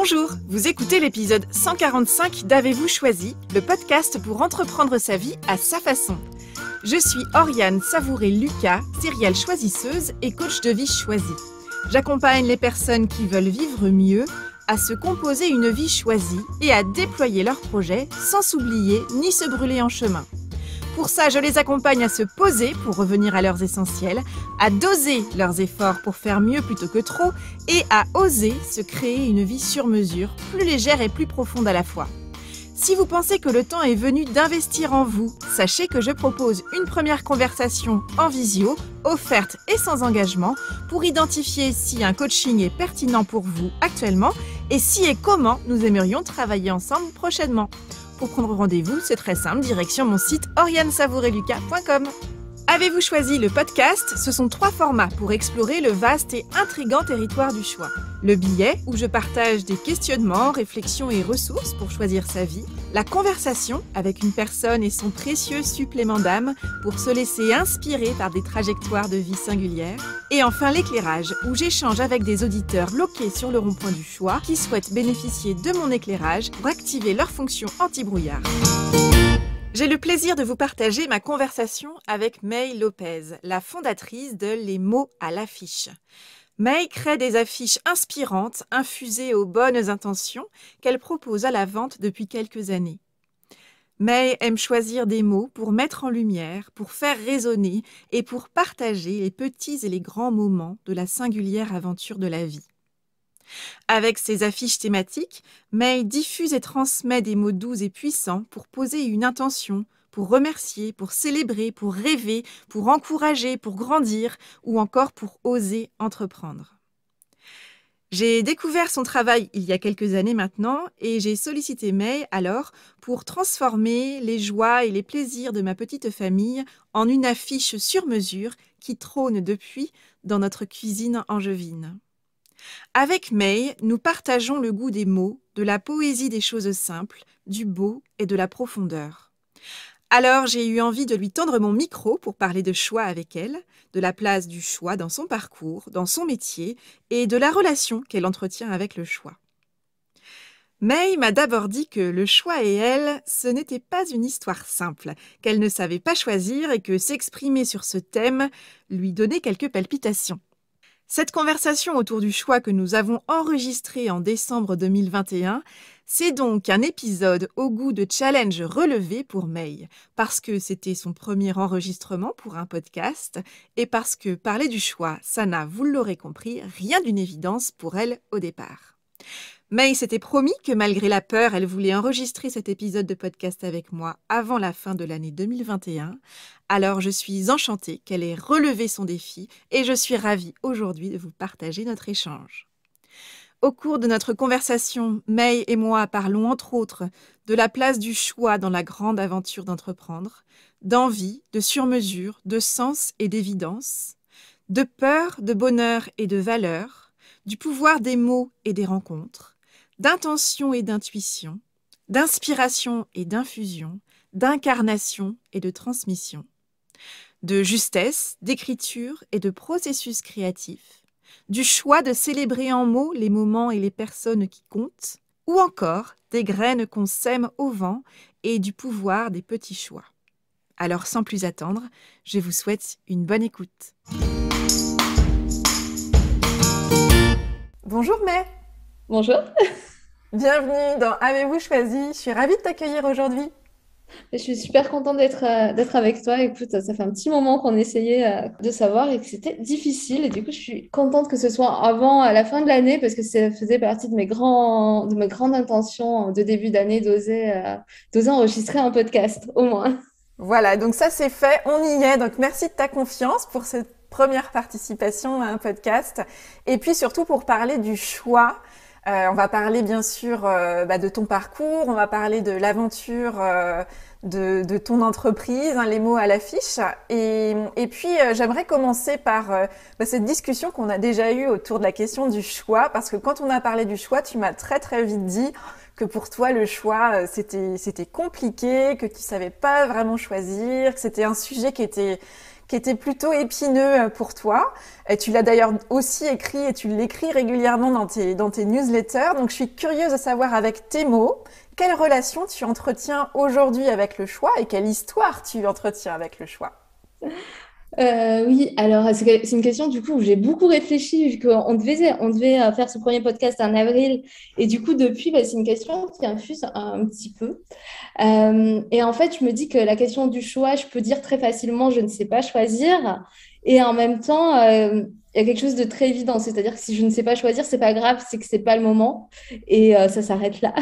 Bonjour, vous écoutez l'épisode 145 d'Avez-vous choisi, le podcast pour entreprendre sa vie à sa façon. Je suis Oriane Savouré-Lucas, serial choisisseuse et coach de vie choisie. J'accompagne les personnes qui veulent vivre mieux à se composer une vie choisie et à déployer leurs projets sans s'oublier ni se brûler en chemin. Pour ça, je les accompagne à se poser pour revenir à leurs essentiels, à doser leurs efforts pour faire mieux plutôt que trop et à oser se créer une vie sur mesure, plus légère et plus profonde à la fois. Si vous pensez que le temps est venu d'investir en vous, sachez que je propose une première conversation en visio, offerte et sans engagement, pour identifier si un coaching est pertinent pour vous actuellement et si et comment nous aimerions travailler ensemble prochainement. Pour prendre rendez-vous, c'est très simple, direction mon site orianesavourelucas.com. Avez-vous choisi le podcast ? Ce sont 3 formats pour explorer le vaste et intrigant territoire du choix. Le billet, où je partage des questionnements, réflexions et ressources pour choisir sa vie. La conversation, avec une personne et son précieux supplément d'âme pour se laisser inspirer par des trajectoires de vie singulières. Et enfin l'éclairage, où j'échange avec des auditeurs bloqués sur le rond-point du choix qui souhaitent bénéficier de mon éclairage pour activer leur fonction anti-brouillard. J'ai le plaisir de vous partager ma conversation avec May Lopez, la fondatrice de Les mots à l'affiche. May crée des affiches inspirantes, infusées aux bonnes intentions, qu'elle propose à la vente depuis quelques années. May aime choisir des mots pour mettre en lumière, pour faire résonner et pour partager les petits et les grands moments de la singulière aventure de la vie. Avec ses affiches thématiques, May diffuse et transmet des mots doux et puissants pour poser une intention, pour remercier, pour célébrer, pour rêver, pour encourager, pour grandir ou encore pour oser entreprendre. J'ai découvert son travail il y a quelques années maintenant et j'ai sollicité May alors pour transformer les joies et les plaisirs de ma petite famille en une affiche sur mesure qui trône depuis dans notre cuisine angevine. Avec May, nous partageons le goût des mots, de la poésie des choses simples, du beau et de la profondeur. Alors j'ai eu envie de lui tendre mon micro pour parler de choix avec elle, de la place du choix dans son parcours, dans son métier et de la relation qu'elle entretient avec le choix. May m'a d'abord dit que le choix et elle, ce n'était pas une histoire simple, qu'elle ne savait pas choisir et que s'exprimer sur ce thème lui donnait quelques palpitations. Cette conversation autour du choix que nous avons enregistrée en décembre 2021, c'est donc un épisode au goût de challenge relevé pour May, parce que c'était son premier enregistrement pour un podcast et parce que parler du choix, ça n'a, vous l'aurez compris, rien d'une évidence pour elle au départ. May s'était promis que malgré la peur, elle voulait enregistrer cet épisode de podcast avec moi avant la fin de l'année 2021. Alors je suis enchantée qu'elle ait relevé son défi et je suis ravie aujourd'hui de vous partager notre échange. Au cours de notre conversation, May et moi parlons entre autres de la place du choix dans la grande aventure d'entreprendre, d'envie, de surmesure, de sens et d'évidence, de peur, de bonheur et de valeur, du pouvoir des mots et des rencontres, d'intention et d'intuition, d'inspiration et d'infusion, d'incarnation et de transmission, de justesse, d'écriture et de processus créatif, du choix de célébrer en mots les moments et les personnes qui comptent, ou encore des graines qu'on sème au vent et du pouvoir des petits choix. Alors sans plus attendre, je vous souhaite une bonne écoute. Bonjour May. Bonjour. Bienvenue dans Avez-vous choisi ? Je suis ravie de t'accueillir aujourd'hui. Je suis super contente d'être avec toi. Écoute, ça fait un petit moment qu'on essayait de savoir et que c'était difficile. Et du coup, je suis contente que ce soit à la fin de l'année parce que ça faisait partie de mes grandes intentions de début d'année d'oser enregistrer un podcast, au moins. Voilà, donc ça c'est fait, on y est. Donc merci de ta confiance pour cette première participation à un podcast. Et puis surtout pour parler du choix. On va parler bien sûr de ton parcours, on va parler de l'aventure de ton entreprise, les mots à l'affiche. Et puis j'aimerais commencer par cette discussion qu'on a déjà eue autour de la question du choix, parce que quand on a parlé du choix, tu m'as très très vite dit que pour toi le choix c'était compliqué, que tu savais pas vraiment choisir, que c'était un sujet qui qui était plutôt épineux pour toi. Et tu l'as d'ailleurs aussi écrit et tu l'écris régulièrement dans tes newsletters. Donc, je suis curieuse de savoir avec tes mots, quelle relation tu entretiens aujourd'hui avec le choix et quelle histoire tu entretiens avec le choix? Oui, alors c'est une question du coup où j'ai beaucoup réfléchi vu qu'on devait faire ce premier podcast en avril et du coup depuis c'est une question qui infuse un petit peu. Et en fait je me dis que la question du choix, je peux dire très facilement je ne sais pas choisir et en même temps il y a quelque chose de très évident, c'est-à-dire que si je ne sais pas choisir, c'est pas grave, c'est que c'est pas le moment et ça s'arrête là.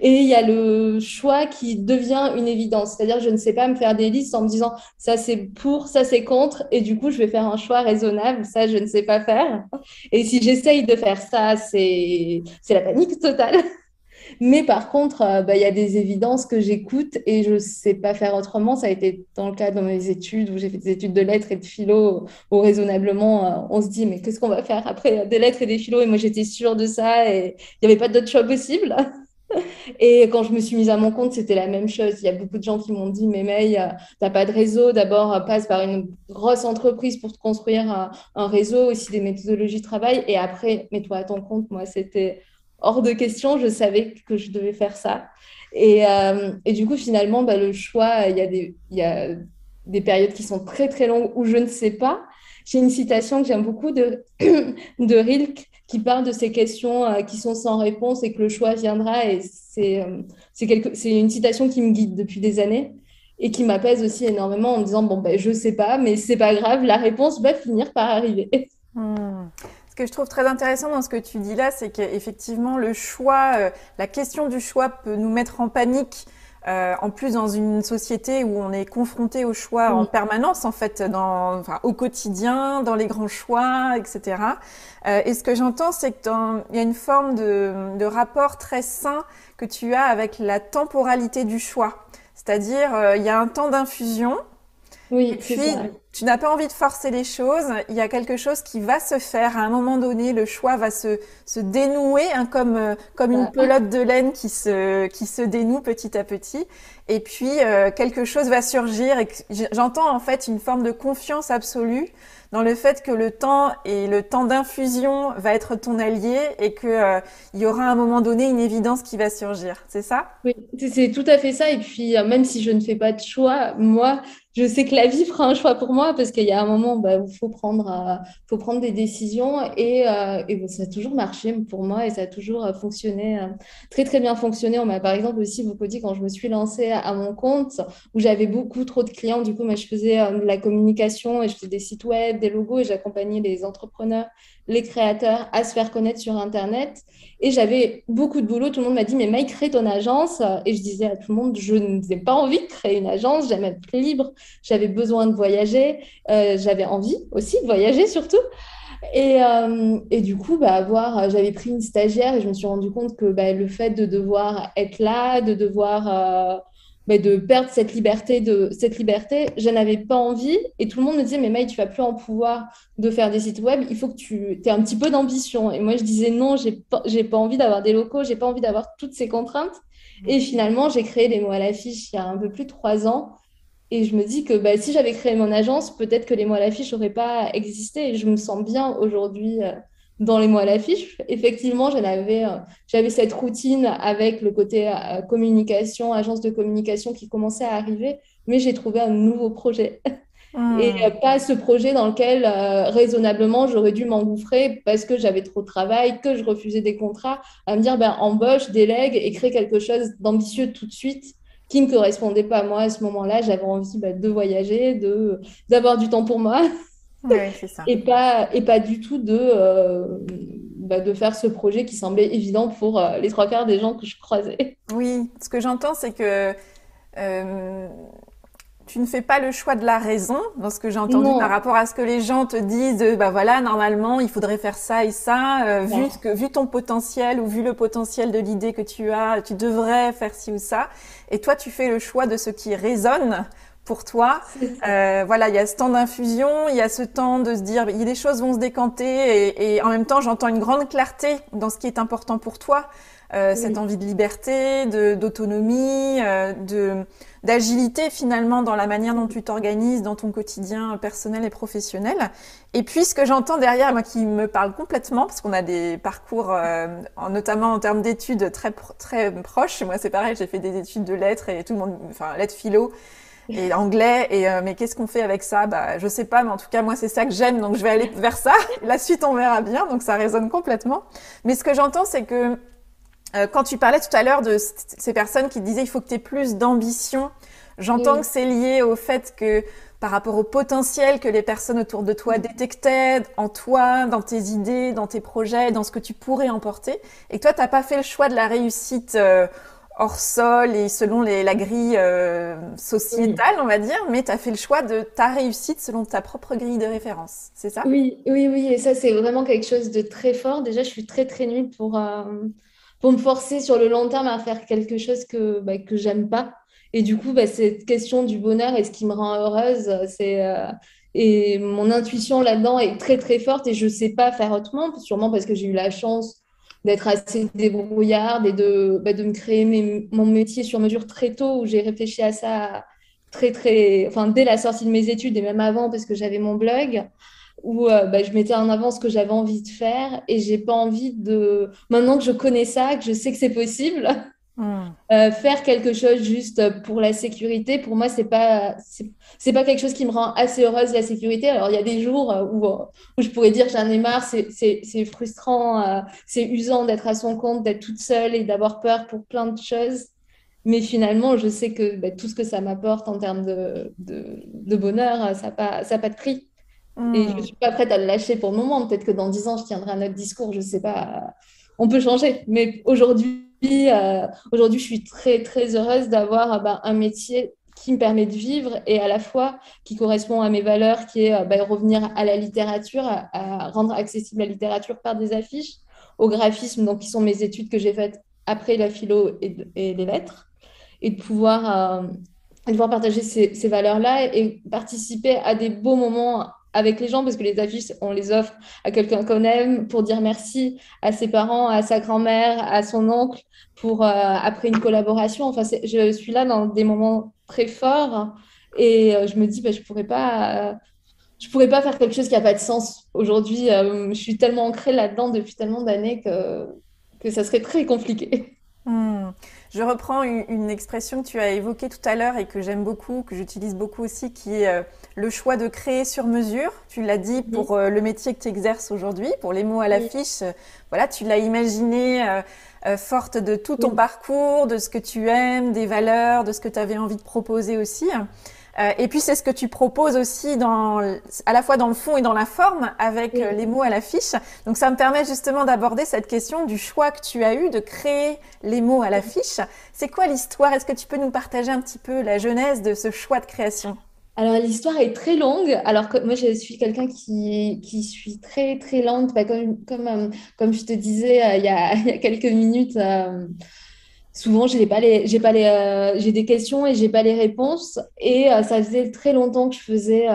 Et il y a le choix qui devient une évidence. C'est-à-dire, je ne sais pas me faire des listes en me disant ça c'est pour, ça c'est contre, et du coup, je vais faire un choix raisonnable. Ça, je ne sais pas faire. Et si j'essaye de faire ça, c'est la panique totale. Mais par contre, il y a des évidences que j'écoute et je ne sais pas faire autrement. Ça a été dans le cas de mes études où j'ai fait des études de lettres et de philo où raisonnablement, on se dit mais qu'est-ce qu'on va faire après des lettres et des philo? Et moi, j'étais sûre de ça et il n'y avait pas d'autre choix possible. Et quand je me suis mise à mon compte, c'était la même chose. Il y a beaucoup de gens qui m'ont dit, mais May, t'as pas de réseau. D'abord, passe par une grosse entreprise pour te construire un réseau, aussi des méthodologies de travail. Et après, mets-toi à ton compte. Moi, c'était hors de question. Je savais que je devais faire ça. Et du coup, finalement, le choix, il y a des périodes qui sont très, très longues où je ne sais pas. J'ai une citation que j'aime beaucoup de Rilke qui parle de ces questions qui sont sans réponse et que le choix viendra. Et c'est une citation qui me guide depuis des années et qui m'apaise aussi énormément en me disant, bon, je sais pas, mais c'est pas grave, la réponse va finir par arriver. Hmm. Ce que je trouve très intéressant dans ce que tu dis là, c'est qu'effectivement, le choix, la question du choix peut nous mettre en panique. En plus, dans une société où on est confronté au choix en permanence, en fait, au quotidien, dans les grands choix, etc. Et ce que j'entends, c'est qu'il y a une forme de rapport très sain que tu as avec la temporalité du choix. C'est-à-dire, il y a un temps d'infusion. Et Oui, c'est puis, ça. tu n'as pas envie de forcer les choses. Il y a quelque chose qui va se faire. À un moment donné, le choix va se dénouer, hein, comme une pelote de laine qui se dénoue petit à petit. Et puis, quelque chose va surgir. Et j'entends en fait une forme de confiance absolue dans le fait que le temps et le temps d'infusion va être ton allié et que il y aura à un moment donné une évidence qui va surgir. C'est ça? Oui, c'est tout à fait ça. Et puis, même si je ne fais pas de choix, moi, je sais que la vie fera un choix pour moi parce qu'il y a un moment où faut prendre des décisions. Et ça a toujours marché pour moi et ça a toujours fonctionné, très, très bien fonctionné. On m'a, par exemple, aussi beaucoup dit quand je me suis lancée à mon compte, où j'avais beaucoup trop de clients. Du coup, moi, je faisais de la communication et je faisais des sites web, des logos et j'accompagnais les entrepreneurs, les créateurs à se faire connaître sur Internet. Et j'avais beaucoup de boulot. Tout le monde m'a dit, mais Maï, crée ton agence. Et je disais à tout le monde, je n'ai pas envie de créer une agence. J'aime être libre. J'avais besoin de voyager. J'avais envie aussi de voyager surtout. Et du coup, j'avais pris une stagiaire et je me suis rendu compte que le fait de devoir être là, de devoir de perdre cette liberté, je n'avais pas envie. Et tout le monde me disait, mais Maï, tu vas plus en pouvoir de faire des sites web, il faut que tu aies un petit peu d'ambition. Et moi, je disais non, j'ai pas envie d'avoir des locaux, j'ai pas envie d'avoir toutes ces contraintes. Et finalement, j'ai créé les mots à l'affiche il y a un peu plus de 3 ans. Et je me dis que si j'avais créé mon agence, peut-être que les mots à l'affiche n'auraient pas existé. Et je me sens bien aujourd'hui dans les mots à l'affiche. Effectivement, j'avais cette routine avec le côté communication, agence de communication qui commençait à arriver, mais j'ai trouvé un nouveau projet. Et Hmm. pas ce projet dans lequel raisonnablement j'aurais dû m'engouffrer parce que j'avais trop de travail, que je refusais des contrats, à me dire embauche, délègue et crée quelque chose d'ambitieux tout de suite qui ne me correspondait pas à moi à ce moment-là. J'avais envie de voyager, d'avoir du temps pour moi Oui, c'est ça. et pas du tout de faire ce projet qui semblait évident pour les trois quarts des gens que je croisais. Oui, ce que j'entends, c'est que euh, tu ne fais pas le choix de la raison, dans ce que j'ai entendu par Non, rapport à ce que les gens te disent, bah voilà, normalement, il faudrait faire ça et ça, vu ton potentiel ou vu le potentiel de l'idée que tu as, tu devrais faire ci ou ça. Et toi, tu fais le choix de ce qui résonne pour toi. C'est ça. Voilà, il y a ce temps d'infusion, il y a ce temps de se dire, les choses vont se décanter et en même temps, j'entends une grande clarté dans ce qui est important pour toi. Cette Oui, envie de liberté, d'autonomie, d'agilité finalement dans la manière dont tu t'organises dans ton quotidien personnel et professionnel. Et puis ce que j'entends derrière, moi qui me parle complètement, parce qu'on a des parcours, notamment en termes d'études très proches. Moi c'est pareil, j'ai fait des études de lettres et tout le monde, enfin lettres philo et anglais. Et mais qu'est-ce qu'on fait avec ça? Bah je sais pas, mais en tout cas moi c'est ça que j'aime, donc je vais aller vers ça. La suite on verra bien, donc ça résonne complètement. Mais ce que j'entends c'est que quand tu parlais tout à l'heure de ces personnes qui disaient il faut que tu aies plus d'ambition, j'entends que oui, c'est lié au fait que par rapport au potentiel que les personnes autour de toi détectaient en toi, dans tes idées, dans tes projets, dans ce que tu pourrais emporter, et que toi, tu n'as pas fait le choix de la réussite hors sol et selon la grille oui. sociétale, on va dire, mais tu as fait le choix de ta réussite selon ta propre grille de référence. C'est ça? Oui, oui, oui, et ça, c'est vraiment quelque chose de très fort. Déjà, je suis très, très nulle pour me forcer sur le long terme à faire quelque chose que j'aime pas. Et du coup, cette question du bonheur et ce qui me rend heureuse, et mon intuition là-dedans est très, très forte et je sais pas faire autrement, sûrement parce que j'ai eu la chance d'être assez débrouillarde et de me créer mon métier sur mesure très tôt, où j'ai réfléchi à ça très, très, enfin, dès la sortie de mes études et même avant, parce que j'avais mon blog où je mettais en avant ce que j'avais envie de faire et j'ai pas envie de, maintenant que je connais ça, que je sais que c'est possible, Hmm. faire quelque chose juste pour la sécurité, pour moi, c'est pas quelque chose qui me rend assez heureuse, la sécurité. Alors, il y a des jours où je pourrais dire j'en ai marre, c'est frustrant, c'est usant d'être à son compte, d'être toute seule et d'avoir peur pour plein de choses. Mais finalement, je sais que tout ce que ça m'apporte en termes de bonheur, ça a pas de prix. Et je ne Hmm. suis pas prête à le lâcher pour le moment. Peut-être que dans 10 ans, je tiendrai un autre discours, je ne sais pas. On peut changer. Mais aujourd'hui, je suis très, très heureuse d'avoir un métier qui me permet de vivre et à la fois qui correspond à mes valeurs, qui est revenir à la littérature, à rendre accessible la littérature par des affiches, au graphisme, donc qui sont mes études que j'ai faites après la philo et les lettres, et de pouvoir partager ces valeurs-là et participer à des beaux moments avec les gens, parce que les affiches, on les offre à quelqu'un qu'on aime pour dire merci à ses parents, à sa grand-mère, à son oncle, pour après une collaboration. Enfin, je suis là dans des moments très forts et je me dis, je pourrais pas faire quelque chose qui n'a pas de sens. Aujourd'hui, je suis tellement ancrée là-dedans depuis tellement d'années que ça serait très compliqué. Hmm. Je reprends une expression que tu as évoquée tout à l'heure et que j'aime beaucoup, que j'utilise beaucoup aussi, qui est le choix de créer sur mesure. Tu l'as dit Oui, pour le métier que tu exerces aujourd'hui, pour les mots à oui, l'affiche. Voilà, tu l'as imaginé forte de tout ton oui. parcours, de ce que tu aimes, des valeurs, de ce que tu avais envie de proposer aussi. Et puis c'est ce que tu proposes aussi à la fois dans le fond et dans la forme avec Oui. les mots à l'affiche. Donc ça me permet justement d'aborder cette question du choix que tu as eu de créer les mots à l'affiche. C'est quoi l'histoire? Est-ce que tu peux nous partager un petit peu la genèse de ce choix de création? Alors, l'histoire est très longue. Alors que moi, je suis quelqu'un qui suis très, très lente. Comme je te disais il y a quelques minutes, souvent, j'ai des questions et j'ai pas les réponses. Et ça faisait très longtemps que je faisais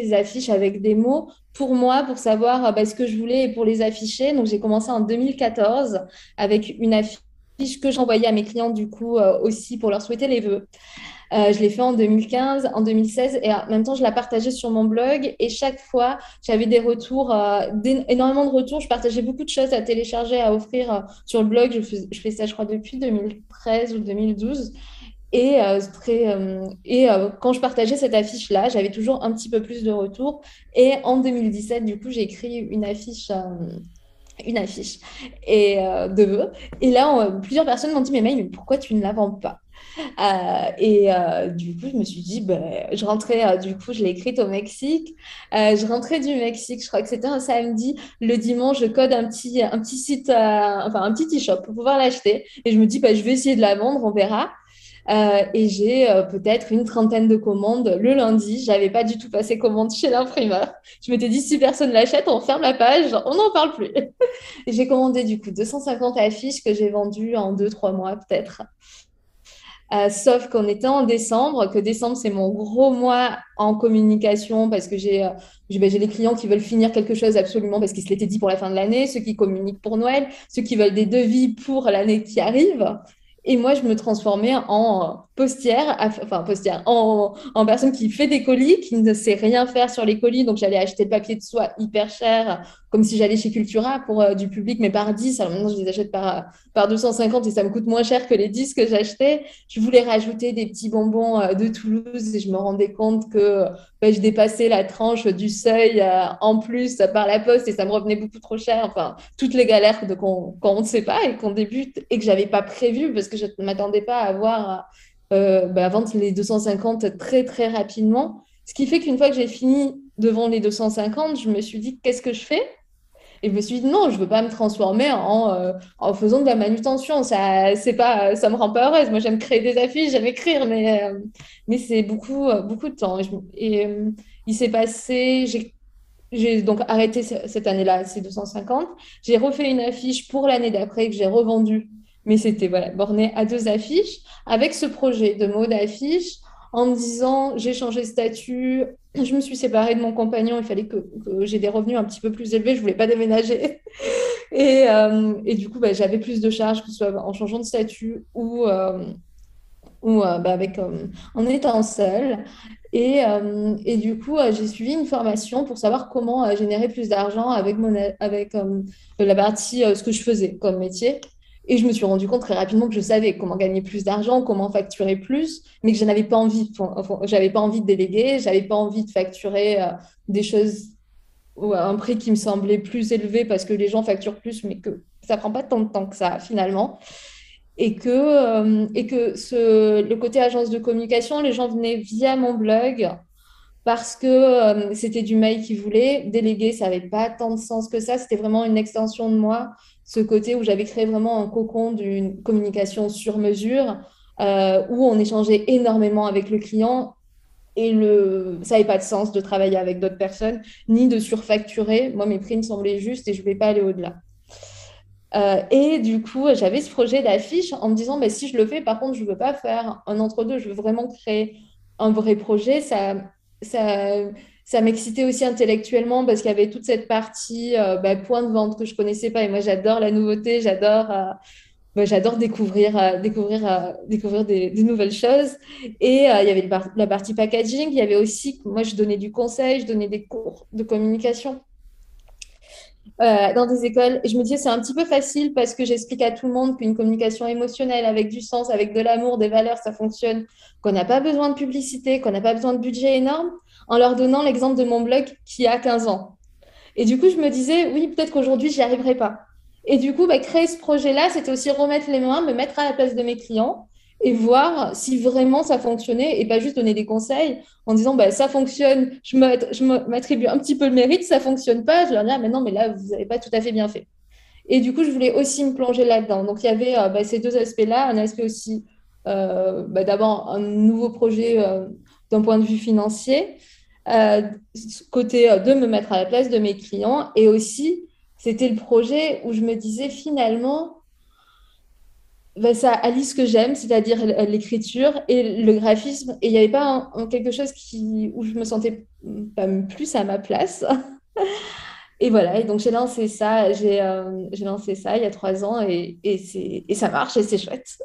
des affiches avec des mots pour moi, pour savoir ce que je voulais et pour les afficher. Donc, j'ai commencé en 2014 avec une affiche que j'envoyais à mes clients, du coup, aussi pour leur souhaiter les vœux. Je l'ai fait en 2015, en 2016 et en même temps, je la partageais sur mon blog et chaque fois, j'avais des retours, énormément de retours. Je partageais beaucoup de choses à télécharger, à offrir sur le blog. Je fais ça, je crois, depuis 2013 ou 2012. Quand je partageais cette affiche-là, j'avais toujours un petit peu plus de retours. Et en 2017, du coup, j'ai écrit une affiche de vœux. Et là, plusieurs personnes m'ont dit, mais pourquoi tu ne la vends pas? Du coup, je me suis dit, je rentrais, du coup, je l'ai écrite au Mexique. Je rentrais du Mexique, je crois que c'était un samedi. Le dimanche, je code un petit site, enfin un petit e-shop pour pouvoir l'acheter. Et je me dis, je vais essayer de la vendre, on verra. Et j'ai peut-être une trentaine de commandes le lundi. J'avais pas du tout passé commande chez l'imprimeur. Je m'étais dit, si personne l'achète, on ferme la page, on n'en parle plus. Et j'ai commandé du coup 250 affiches que j'ai vendues en 2 3 mois peut-être. Sauf qu'on était en décembre, que décembre, c'est mon gros mois en communication parce que j'ai les clients qui veulent finir quelque chose absolument parce qu'ils se l'étaient dit pour la fin de l'année, ceux qui communiquent pour Noël, ceux qui veulent des devis pour l'année qui arrive. Et moi, je me transformais en postière, enfin postière, en personne qui fait des colis, qui ne sait rien faire sur les colis. Donc, j'allais acheter le papier de soie hyper cher, comme si j'allais chez Cultura pour du public, mais par 10. Alors maintenant, je les achète par 250 et ça me coûte moins cher que les 10 que j'achetais. Je voulais rajouter des petits bonbons de Toulouse et je me rendais compte que je dépassais la tranche du seuil en plus par la poste et ça me revenait beaucoup trop cher. Enfin, toutes les galères quand on ne sait pas et qu'on débute et que j'avais pas prévu parce que je ne m'attendais pas à avoir à vendre les 250 très très rapidement. Ce qui fait qu'une fois que j'ai fini de vendre les 250, je me suis dit qu'est-ce que je fais? Et je me suis dit non, je ne veux pas me transformer en faisant de la manutention. C'est pas, ça me rend pas heureuse. Moi, j'aime créer des affiches, j'aime écrire, mais c'est beaucoup de temps. Il s'est passé, j'ai donc arrêté cette année-là, ces 250. J'ai refait une affiche pour l'année d'après que j'ai revendue. Mais c'était voilà, borné à 2 affiches avec ce projet de mode affiche en me disant j'ai changé de statut, je me suis séparée de mon compagnon, il fallait que j'ai des revenus un petit peu plus élevés, je voulais pas déménager. Et du coup, j'avais plus de charges, que ce soit en changeant de statut ou en étant seule. Et du coup, j'ai suivi une formation pour savoir comment générer plus d'argent avec la partie, ce que je faisais comme métier. Et je me suis rendu compte très rapidement que je savais comment gagner plus d'argent, comment facturer plus, mais que je n'avais pas envie. Enfin, j'avais pas envie de déléguer, j'avais pas envie de facturer des choses à un prix qui me semblait plus élevé parce que les gens facturent plus, mais que ça prend pas tant de temps que ça finalement. Et que le côté agence de communication, les gens venaient via mon blog parce que c'était du mail qu'ils voulaient. Déléguer, ça n'avait pas tant de sens que ça. C'était vraiment une extension de moi, ce côté où j'avais créé vraiment un cocon d'une communication sur mesure, où on échangeait énormément avec le client. Et ça n'avait pas de sens de travailler avec d'autres personnes, ni de surfacturer. Moi, mes prix me semblaient justes et je ne voulais pas aller au-delà. Et du coup, j'avais ce projet d'affiche en me disant, mais si je le fais, par contre, je ne veux pas faire un entre-deux, je veux vraiment créer un vrai projet. Ça, ça m'excitait aussi intellectuellement parce qu'il y avait toute cette partie point de vente que je ne connaissais pas. Et moi, j'adore la nouveauté, j'adore découvrir des nouvelles choses. Et il y avait la partie packaging, il y avait aussi, moi, je donnais du conseil, je donnais des cours de communication dans des écoles. Et je me disais, c'est un petit peu facile parce que j'explique à tout le monde qu'une communication émotionnelle avec du sens, avec de l'amour, des valeurs, ça fonctionne, qu'on n'a pas besoin de publicité, qu'on n'a pas besoin de budget énorme, en leur donnant l'exemple de mon blog qui a 15 ans. Et du coup, je me disais, oui, peut-être qu'aujourd'hui, j'y arriverai pas. Et du coup, créer ce projet-là, c'était aussi remettre les mains, me mettre à la place de mes clients et voir si vraiment ça fonctionnait et pas juste donner des conseils en disant ça fonctionne, m'attribue un petit peu le mérite, ça fonctionne pas, je leur dis mais non, mais là, vous n'avez pas tout à fait bien fait. Et du coup, je voulais aussi me plonger là-dedans. Donc, il y avait ces deux aspects-là, un aspect aussi d'abord un nouveau projet d'un point de vue financier, côté de me mettre à la place de mes clients et aussi c'était le projet où je me disais finalement, ça allie ce que j'aime, c'est-à-dire l'écriture et le graphisme. Et il n'y avait pas quelque chose où je me sentais pas plus à ma place. Et voilà, et donc j'ai lancé ça il y a 3 ans et ça marche et c'est chouette.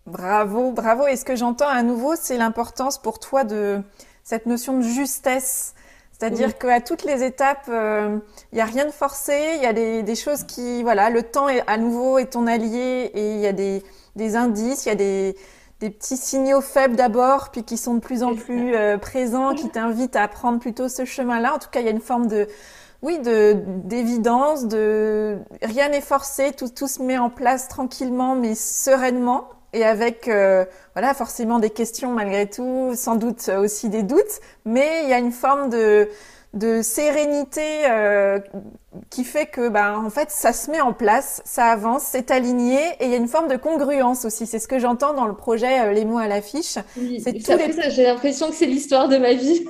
Bravo, bravo. Et ce que j'entends à nouveau, c'est l'importance pour toi de cette notion de justesse. Oui, C'est-à-dire qu'à toutes les étapes, il n'y a rien de forcé, il y a des choses qui, voilà, le temps à nouveau est ton allié et il y a des indices, il y a des petits signaux faibles d'abord, puis qui sont de plus en c'est ça. plus présents, qui t'invitent à prendre plutôt ce chemin-là. En tout cas, il y a une forme d'évidence, rien n'est forcé, tout se met en place tranquillement mais sereinement et avec voilà forcément des questions malgré tout, sans doute aussi des doutes, mais il y a une forme de sérénité qui fait que en fait ça se met en place, ça avance, c'est aligné et il y a une forme de congruence aussi. C'est ce que j'entends dans le projet Les mots à l'affiche. Oui, C'est et tous les après ça, j'ai l'impression que c'est l'histoire de ma vie.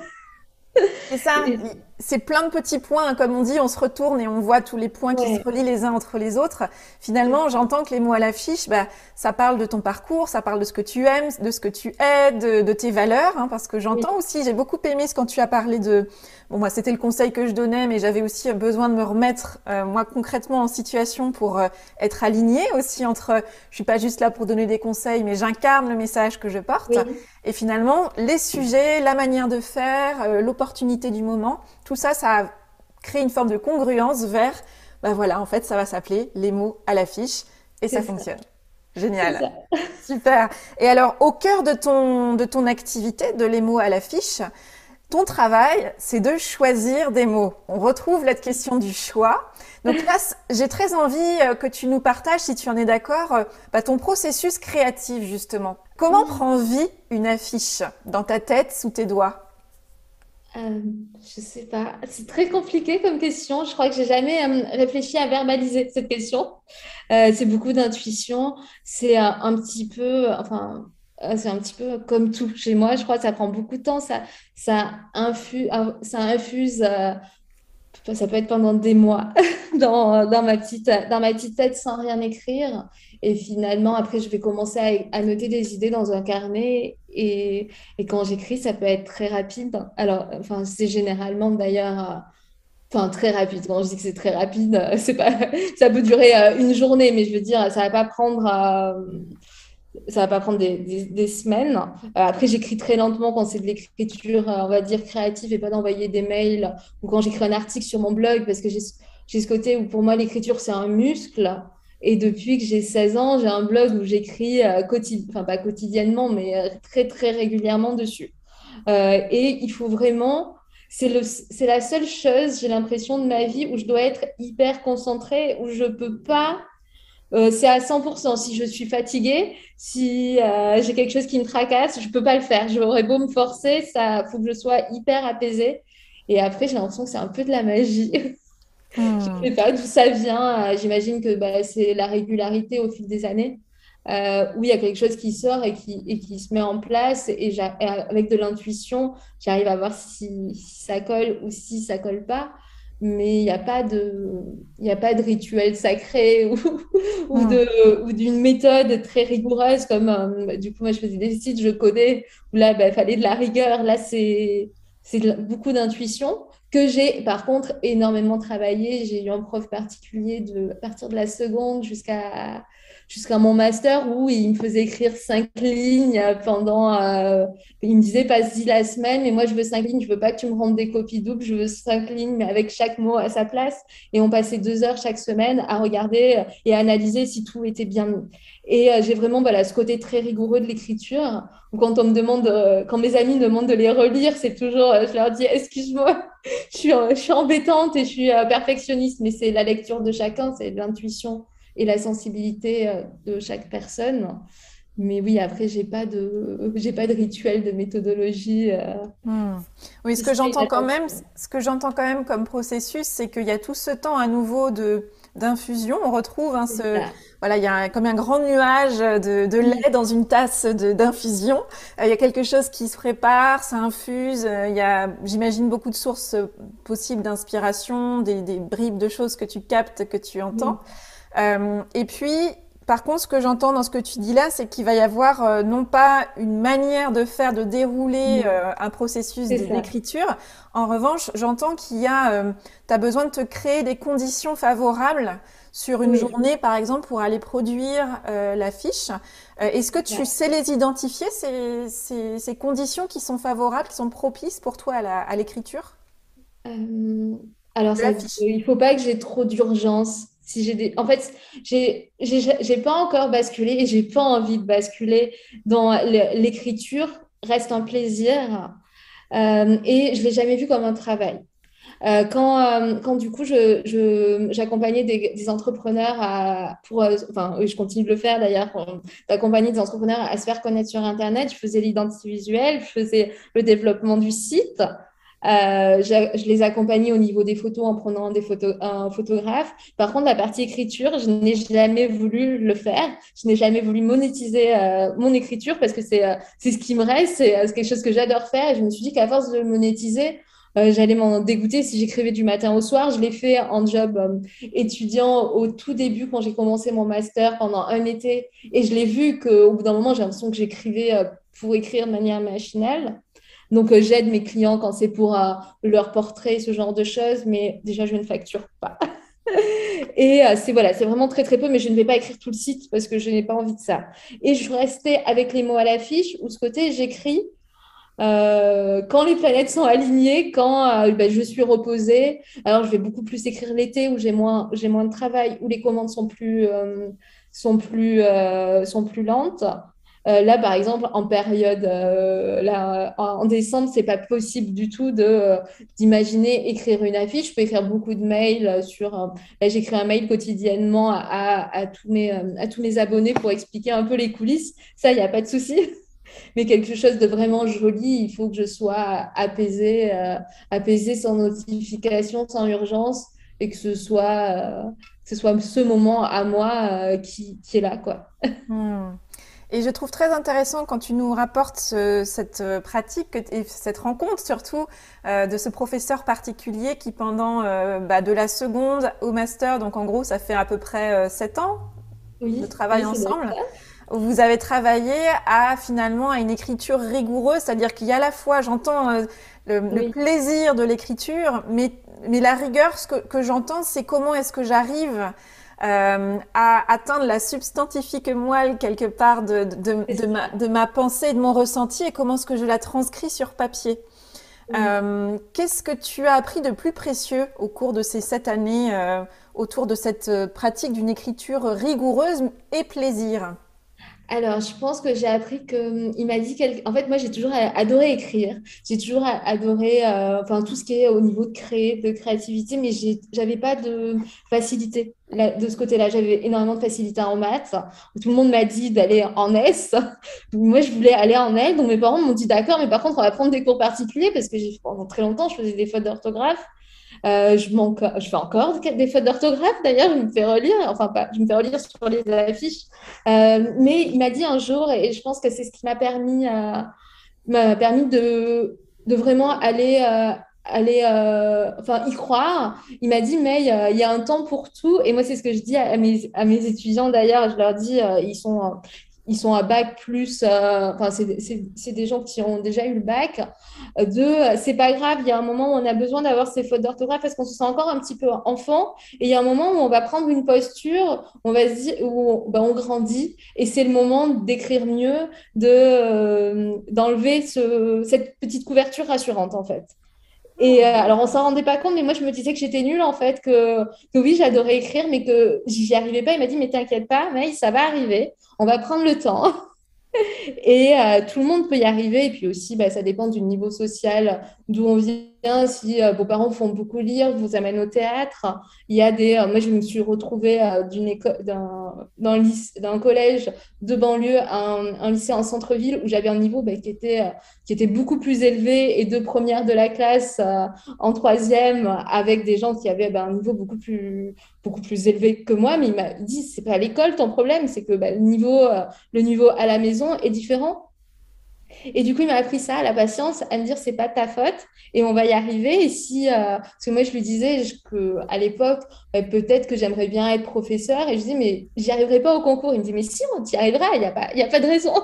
C'est ça. Et- c'est plein de petits points, hein. Comme on dit, on se retourne et on voit tous les points qui se Ouais, relient les uns entre les autres. Finalement, j'entends que les mots à l'affiche, bah, ça parle de ton parcours, ça parle de ce que tu aimes, de ce que tu es, de tes valeurs, hein, parce que oui, j'entends aussi, j'ai beaucoup aimé ce quand tu as parlé de, bon, moi, c'était le conseil que je donnais, mais j'avais aussi besoin de me remettre, moi, concrètement en situation pour être alignée aussi entre, je suis pas juste là pour donner des conseils, mais j'incarne le message que je porte. oui, Et finalement, les sujets, la manière de faire, l'opportunité du moment, tout ça, ça a créé une forme de congruence vers, ben voilà, en fait, ça va s'appeler les mots à l'affiche et c'est ça ça, fonctionne. c'est Génial. ça. Super. Et alors, au cœur de ton activité, de les mots à l'affiche, ton travail, c'est de choisir des mots. On retrouve la question du choix. Donc là, j'ai très envie que tu nous partages, si tu en es d'accord, bah, ton processus créatif, justement. Comment prend vie une affiche dans ta tête, sous tes doigts? Euh, je sais pas, c'est très compliqué comme question. Je crois que j'ai jamais réfléchi à verbaliser cette question. C'est beaucoup d'intuition. C'est un petit peu, enfin, c'est un petit peu comme tout chez moi. Je crois que ça prend beaucoup de temps. Ça infuse. Ça peut être pendant des mois dans ma petite tête sans rien écrire. Et finalement, après, je vais commencer à noter des idées dans un carnet. Et quand j'écris, ça peut être très rapide. Alors, enfin, c'est généralement d'ailleurs, enfin, très rapide. Quand je dis que c'est très rapide, c'est pas, ça peut durer une journée, mais je veux dire, ça va pas prendre des semaines. Après, j'écris très lentement quand c'est de l'écriture, on va dire, créative et pas d'envoyer des mails ou quand j'écris un article sur mon blog parce que j'ai ce côté où pour moi, l'écriture, c'est un muscle. Et depuis que j'ai 16 ans, j'ai un blog où j'écris, enfin pas quotidiennement, mais très, très régulièrement dessus. Et il faut vraiment, c'est la seule chose, j'ai l'impression de ma vie où je dois être hyper concentrée, où je peux pas c'est à 100%. Si je suis fatiguée, si j'ai quelque chose qui me tracasse, je peux pas le faire. J'aurais beau me forcer, ça faut que je sois hyper apaisée. Et après, j'ai l'impression que c'est un peu de la magie. Je Hmm. sais pas d'où ça vient. J'imagine que bah, c'est la régularité au fil des années, où il y a quelque chose qui sort et qui se met en place. Et avec de l'intuition, j'arrive à voir si ça colle ou si ça colle pas. Mais il y a pas de rituel sacré Hmm. ou d'une méthode très rigoureuse comme du coup moi je faisais des sites, je codais où là il fallait de la rigueur. Là beaucoup d'intuition que j'ai par contre énormément travaillé. J'ai eu un prof particulier à partir de la seconde jusqu'à mon master où il me faisait écrire 5 lignes il me disait passe-y la semaine, mais moi je veux 5 lignes, je veux pas que tu me rendes des copies doubles, je veux 5 lignes, mais avec chaque mot à sa place. Et on passait 2 heures chaque semaine à regarder et à analyser si tout était bien mis. Et j'ai vraiment voilà, ce côté très rigoureux de l'écriture. Quand on me demande, quand mes amis me demandent de les relire, c'est toujours, je leur dis, excuse-moi, je suis embêtante et je suis perfectionniste, mais c'est la lecture de chacun, c'est l'intuition et la sensibilité de chaque personne. Mais oui, après, j'ai pas de rituel, de méthodologie. Hmm. Oui, J'essaie d'attention. ce que j'entends quand même comme processus, c'est qu'il y a tout ce temps à nouveau de d'infusion. On retrouve hein, C'est ce, ça. voilà, il y a comme un grand nuage de lait Oui, dans une tasse d'infusion. Il y a quelque chose qui se prépare, ça infuse. Il y a, j'imagine, beaucoup de sources possibles d'inspiration, des bribes de choses que tu captes, que tu entends. oui, Et puis, par contre, ce que j'entends dans ce que tu dis là, c'est qu'il va y avoir non pas une manière de faire, de dérouler non, un processus c'est ça. d'écriture. En revanche, j'entends qu'il y a, tu as besoin de te créer des conditions favorables sur une Oui, journée, par exemple, pour aller produire la fiche. Est-ce que c'est tu ça. sais les identifier, ces conditions qui sont favorables, qui sont propices pour toi à l'écriture Euh, alors, de la fiche? il faut pas que j'ai trop d'urgence. Si j'ai en fait, j'ai pas encore basculé et j'ai pas envie de basculer dans l'écriture. Reste un plaisir et je l'ai jamais vu comme un travail. Quand du coup, j'accompagnais des entrepreneurs enfin, oui, je continue de le faire d'ailleurs, d'accompagner des entrepreneurs à se faire connaître sur Internet. Je faisais l'identité visuelle, je faisais le développement du site. Je les accompagnais au niveau des photos en prenant un photographe. Par contre, la partie écriture, je n'ai jamais voulu le faire. Je n'ai jamais voulu monétiser mon écriture parce que c'est ce qui me reste, c'est quelque chose que j'adore faire. Et je me suis dit qu'à force de le monétiser, j'allais m'en dégoûter si j'écrivais du matin au soir. Je l'ai fait en job étudiant au tout début quand j'ai commencé mon master pendant un été. Et je l'ai vu qu'au bout d'un moment, j'ai l'impression que j'écrivais pour écrire de manière machinale. Donc, j'aide mes clients quand c'est pour leur portrait, ce genre de choses. Mais déjà, je ne facture pas. Et c'est voilà, c'est vraiment très très peu, mais je ne vais pas écrire tout le site parce que je n'ai pas envie de ça. Et je restais avec les mots à l'affiche où ce côté j'écris quand les planètes sont alignées, quand ben, je suis reposée. Alors je vais beaucoup plus écrire l'été où j'ai moins de travail, où les commandes sont plus lentes. Là, par exemple, en période, là, en décembre, c'est pas possible du tout d'imaginer écrire une affiche. Je peux écrire beaucoup de mails là, j'écris un mail quotidiennement à tous mes abonnés pour expliquer un peu les coulisses. Ça, il n'y a pas de souci. Mais quelque chose de vraiment joli, il faut que je sois apaisée sans notification, sans urgence, et que ce soit ce moment à moi qui est là, quoi. Hmm. Et je trouve très intéressant quand tu nous rapportes cette pratique et cette rencontre surtout de ce professeur particulier qui pendant de la seconde au master, donc en gros ça fait à peu près 7 ans de Oui, travail oui, c'est vrai. ensemble, où vous avez travaillé finalement à une écriture rigoureuse, c'est-à-dire qu'il y a à la fois, j'entends le Oui. plaisir de l'écriture, mais la rigueur, que j'entends, c'est comment est-ce que j'arrive à atteindre la substantifique moelle quelque part de ma pensée, de mon ressenti, et comment est-ce que je la transcris sur papier. Oui. Qu'est-ce que tu as appris de plus précieux au cours de ces 7 années autour de cette pratique d'une écriture rigoureuse et plaisir? Alors, je pense que j'ai appris que il m'a dit en fait, moi, j'ai toujours adoré écrire. J'ai toujours adoré enfin, tout ce qui est au niveau de créer, de créativité, mais j'avais pas de facilité de ce côté-là. J'avais énormément de facilité en maths. Tout le monde m'a dit d'aller en S. Moi, je voulais aller en L. Donc, mes parents m'ont dit d'accord, mais par contre, on va prendre des cours particuliers parce que pendant très longtemps, je faisais des fautes d'orthographe. Je fais encore des fautes d'orthographe, d'ailleurs, je me fais relire, enfin pas, je me fais relire sur les affiches. Mais il m'a dit un jour, et je pense que c'est ce qui m'a permis de vraiment enfin, y croire. Il m'a dit, mais il y a un temps pour tout. Et moi, c'est ce que je dis à mes étudiants d'ailleurs. Je leur dis, ils sont à bac plus, enfin, c'est des gens qui ont déjà eu le bac. C'est pas grave, il y a un moment où on a besoin d'avoir ces fautes d'orthographe parce qu'on se sent encore un petit peu enfant. Et il y a un moment où on va prendre une posture, on va se dire, où ben, on grandit. Et c'est le moment d'écrire mieux, d'enlever cette petite couverture rassurante, en fait. Et alors, on s'en rendait pas compte, mais moi, je me disais que j'étais nulle, en fait, que oui, j'adorais écrire, mais que j'y arrivais pas. Il m'a dit, mais t'inquiète pas, mais ça va arriver. On va prendre le temps. Et tout le monde peut y arriver. Et puis aussi, bah, ça dépend du niveau social d'où on vient. Si vos parents font beaucoup lire, vous amènent au théâtre. Il y a moi, je me suis retrouvée d'un collège de banlieue à un lycée en centre-ville où j'avais un niveau bah, qui était beaucoup plus élevé et de première de la classe en troisième avec des gens qui avaient bah, un niveau beaucoup plus élevé que moi. Mais il m'a dit, c'est pas à l'école ton problème, c'est que bah, le niveau à la maison est différent. Et du coup, il m'a appris ça, la patience, à me dire, c'est pas ta faute et on va y arriver. Et si, parce que moi, je lui disais à l'époque, peut-être que j'aimerais bien être professeur. Et je disais, mais j'y arriverai pas au concours. Il me dit, mais si, on y arrivera, il y a pas de raison.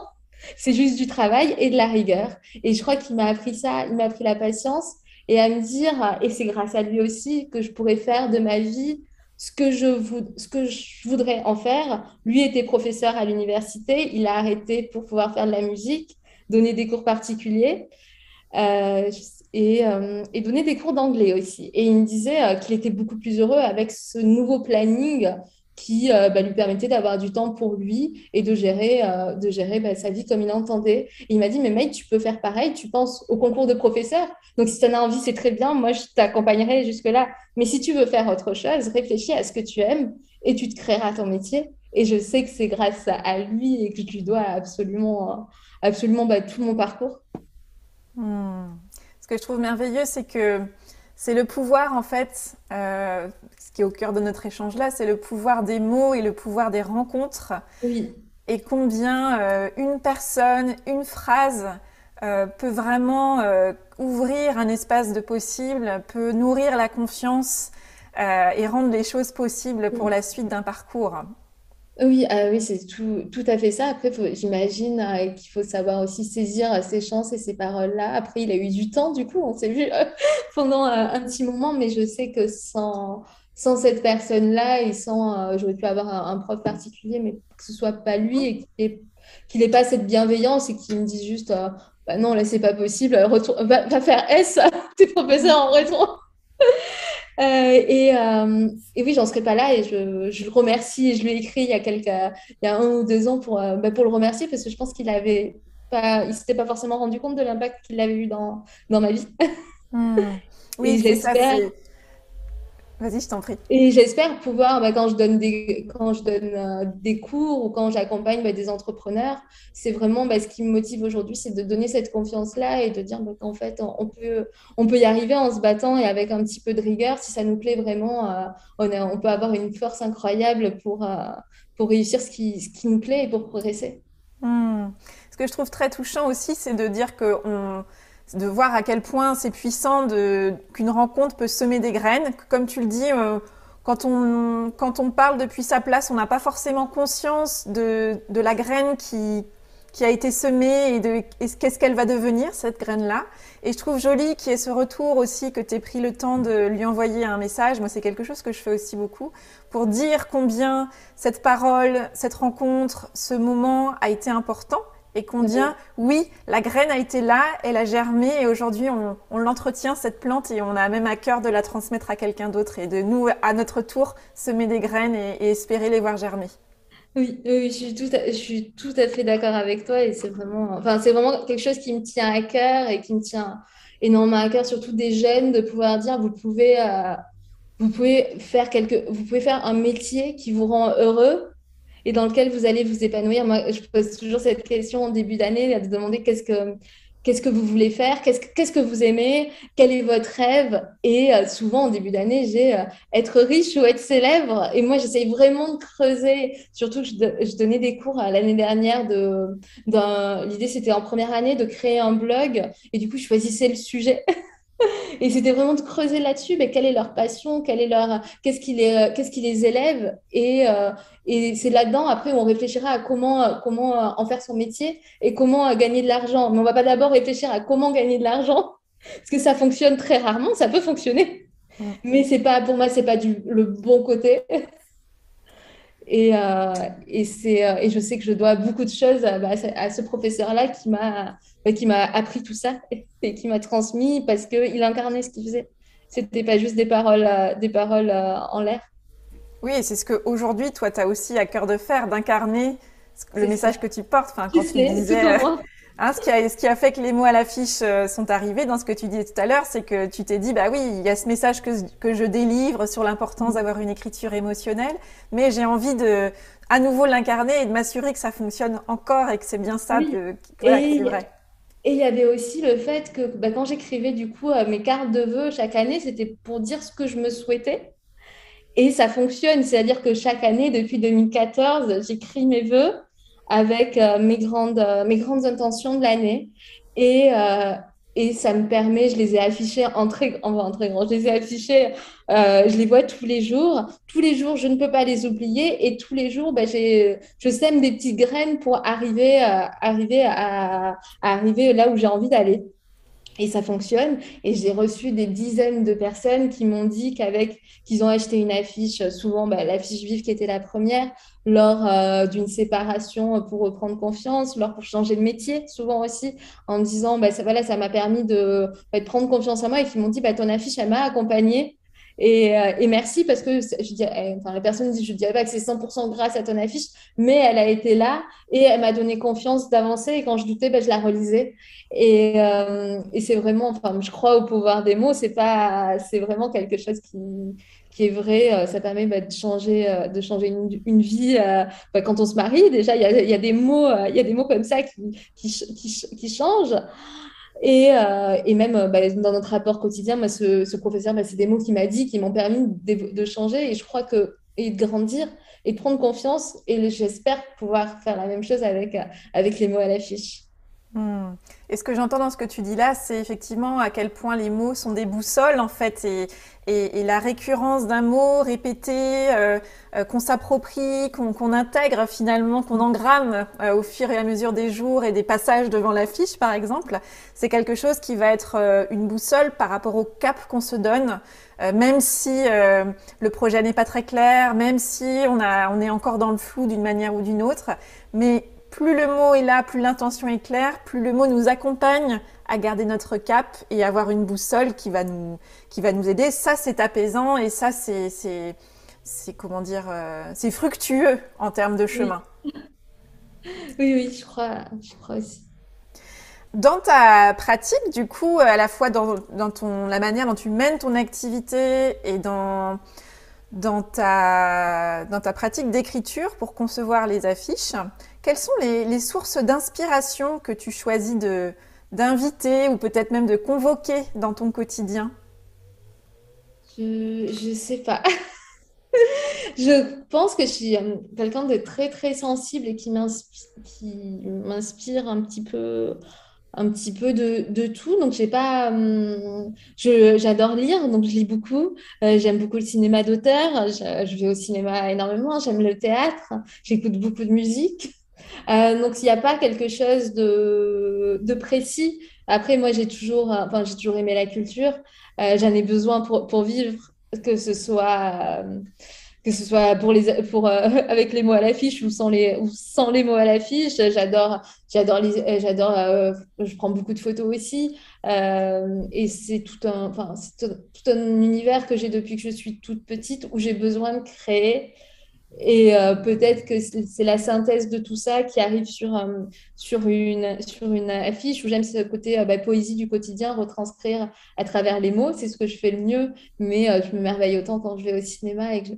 C'est juste du travail et de la rigueur. Et je crois qu'il m'a appris ça, il m'a appris la patience et à me dire, et c'est grâce à lui aussi que je pourrais faire de ma vie ce que je voudrais en faire. Lui était professeur à l'université, il a arrêté pour pouvoir faire de la musique, donner des cours particuliers euh, et donner des cours d'anglais aussi. Et il me disait qu'il était beaucoup plus heureux avec ce nouveau planning qui bah, lui permettait d'avoir du temps pour lui et de gérer bah, sa vie comme il entendait. Et il m'a dit, mais mec, tu peux faire pareil, tu penses au concours de professeur. Donc, si tu en as envie, c'est très bien, moi, je t'accompagnerai jusque-là. Mais si tu veux faire autre chose, réfléchis à ce que tu aimes et tu te créeras ton métier. Et je sais que c'est grâce à lui et que je lui dois absolument bah, tout mon parcours. Hmm. Ce que je trouve merveilleux, c'est que c'est le pouvoir, en fait, ce qui est au cœur de notre échange là, c'est le pouvoir des mots et le pouvoir des rencontres. Oui, Et combien une personne, une phrase peut vraiment ouvrir un espace de possible, peut nourrir la confiance et rendre les choses possibles pour la suite d'un parcours. Oui, oui, c'est tout à fait ça. Après, j'imagine qu'il faut savoir aussi saisir ses chances et ces paroles-là. Après, il a eu du temps, du coup, on s'est vu pendant un petit moment, mais je sais que sans cette personne-là et sans, j'aurais pu avoir un prof particulier, mais que ce soit pas lui et qu'il ait pas cette bienveillance et qu'il me dise juste, bah non, là, c'est pas possible, va faire S à tes professeurs en retour. Et oui, j'en serais pas là et je le remercie. Et je lui ai écrit il y a 1 ou 2 ans pour le remercier parce que je pense il s'était pas forcément rendu compte de l'impact qu'il avait eu dans ma vie. Hmm. Oui, Et c'est ça, j'espère, c'est... Vas-y, je t'en prie. et j'espère pouvoir, quand je donne des cours ou quand j'accompagne des entrepreneurs, c'est vraiment ce qui me motive aujourd'hui, c'est de donner cette confiance-là et de dire qu'en fait, on peut y arriver en se battant et avec un petit peu de rigueur. Si ça nous plaît vraiment, on peut avoir une force incroyable pour réussir ce qui nous plaît et pour progresser. Hmm. Ce que je trouve très touchant aussi, c'est de dire de voir à quel point c'est puissant qu'une rencontre peut semer des graines. Comme tu le dis, quand on parle depuis sa place, on n'a pas forcément conscience de la graine qui a été semée et qu'est-ce qu'elle va devenir, cette graine-là. Et je trouve joli qu'il y ait ce retour aussi, que tu aies pris le temps de lui envoyer un message. Moi, c'est quelque chose que je fais aussi beaucoup, pour dire combien cette parole, cette rencontre, ce moment a été important. Et qu'on dit, oui, la graine a été là, elle a germé et aujourd'hui on l'entretient, cette plante, et on a même à cœur de la transmettre à quelqu'un d'autre et de nous, à notre tour, semer des graines et espérer les voir germer. Oui, oui, je suis tout à fait d'accord avec toi et c'est vraiment quelque chose qui me tient à cœur et qui me tient énormément à cœur, surtout des jeunes, de pouvoir dire vous pouvez faire un métier qui vous rend heureux et dans lequel vous allez vous épanouir. Moi, je pose toujours cette question en début d'année, de demander qu'est-ce que vous voulez faire, qu'est-ce que vous aimez, quel est votre rêve. Et souvent, en début d'année, j'ai être riche ou être célèbre. Et moi, j'essaye vraiment de creuser, surtout que je donnais des cours l'année dernière. L'idée, c'était en première année de créer un blog. Et du coup, je choisissais le sujet. Et c'était vraiment de creuser là-dessus, mais quelle est leur passion, qu'est-ce qui les élève. Et c'est là-dedans, après, où on réfléchira à comment en faire son métier et comment gagner de l'argent. Mais on ne va pas d'abord réfléchir à comment gagner de l'argent, parce que ça fonctionne très rarement, ça peut fonctionner. Mm. Mais c'est pas, pour moi, c'est pas le bon côté. Et je sais que je dois beaucoup de choses à ce professeur-là qui m'a appris tout ça et qui m'a transmis parce qu'il incarnait ce qu'il faisait. C'était pas juste des paroles en l'air. Oui, et c'est ce qu'aujourd'hui, toi, tu as aussi à cœur de faire, d'incarner le C'est ça. message que tu portes. Enfin, Je quand tu sais, tout disais, comme moi. hein, ce qui a fait que les mots à l'affiche sont arrivés dans ce que tu disais tout à l'heure, c'est que tu t'es dit, bah oui, il y a ce message que je délivre sur l'importance d'avoir une écriture émotionnelle, mais j'ai envie de à nouveau l'incarner et de m'assurer que ça fonctionne encore et que c'est bien ça, Oui. voilà, que c'est Et vrai. Et il y avait aussi le fait que quand j'écrivais du coup mes cartes de vœux chaque année, c'était pour dire ce que je me souhaitais. Et ça fonctionne, c'est-à-dire que chaque année, depuis 2014, j'écris mes vœux avec mes grandes intentions de l'année. Et, euh, et ça me permet, je les ai affichés en très grand, je les ai affichés, je les vois tous les jours. Tous les jours, je ne peux pas les oublier. Et tous les jours, je sème des petites graines pour arriver là où j'ai envie d'aller. Et ça fonctionne. Et j'ai reçu des dizaines de personnes qui m'ont dit qu'ils ont acheté une affiche, souvent l'affiche vive qui était la première, lors d'une séparation pour reprendre confiance, lors pour changer de métier, souvent aussi, en me disant, voilà, ça m'a permis de prendre confiance en moi et qui m'ont dit, ton affiche, elle m'a accompagnée. Et merci parce que la personne dit, je ne dirais pas que c'est 100% grâce à ton affiche, mais elle a été là et elle m'a donné confiance d'avancer. Et quand je doutais, je la relisais. Et c'est vraiment, enfin, je crois au pouvoir des mots, c'est vraiment quelque chose qui est vrai. Ça permet de changer une vie. Quand on se marie, déjà, il y a des mots, il y a des mots comme ça qui changent. Et même dans notre rapport quotidien, moi, ce professeur, c'est des mots qu'il m'a dit qui m'ont permis de changer. Et je crois et de grandir et de prendre confiance. Et j'espère pouvoir faire la même chose avec les mots à l'affiche. Hmm. Et ce que j'entends dans ce que tu dis là, c'est effectivement à quel point les mots sont des boussoles en fait, et la récurrence d'un mot répété, qu'on s'approprie, qu'on intègre finalement, qu'on engramme au fur et à mesure des jours et des passages devant l'affiche par exemple, c'est quelque chose qui va être une boussole par rapport au cap qu'on se donne, même si le projet n'est pas très clair, même si on est encore dans le flou d'une manière ou d'une autre, mais plus le mot est là, plus l'intention est claire, plus le mot nous accompagne à garder notre cap et avoir une boussole qui va nous aider. Ça, c'est apaisant et ça, c'est comment dire, c'est fructueux en termes de Oui, chemin. oui, oui, je crois aussi. Dans ta pratique, du coup, à la fois la manière dont tu mènes ton activité et dans ta pratique d'écriture pour concevoir les affiches, quelles sont les sources d'inspiration que tu choisis d'inviter ou peut-être même de convoquer dans ton quotidien? Je sais pas. Je pense que je suis quelqu'un de très très sensible et qui m'inspire un petit peu de tout. Donc j'ai pas, j'adore lire, donc je lis beaucoup. J'aime beaucoup le cinéma d'auteur. Je vais au cinéma énormément. J'aime le théâtre. J'écoute beaucoup de musique. Donc il n'y a pas quelque chose de précis. Après moi j'ai toujours aimé la culture. J'en ai besoin pour vivre, que ce soit que ce soit avec les mots à l'affiche ou sans les mots à l'affiche. Je prends beaucoup de photos aussi. Et c'est tout un univers que j'ai depuis que je suis toute petite où j'ai besoin de créer. Et peut-être que c'est la synthèse de tout ça qui arrive sur une affiche où j'aime ce côté poésie du quotidien, retranscrire à travers les mots. C'est ce que je fais le mieux, mais je me merveille autant quand je vais au cinéma et que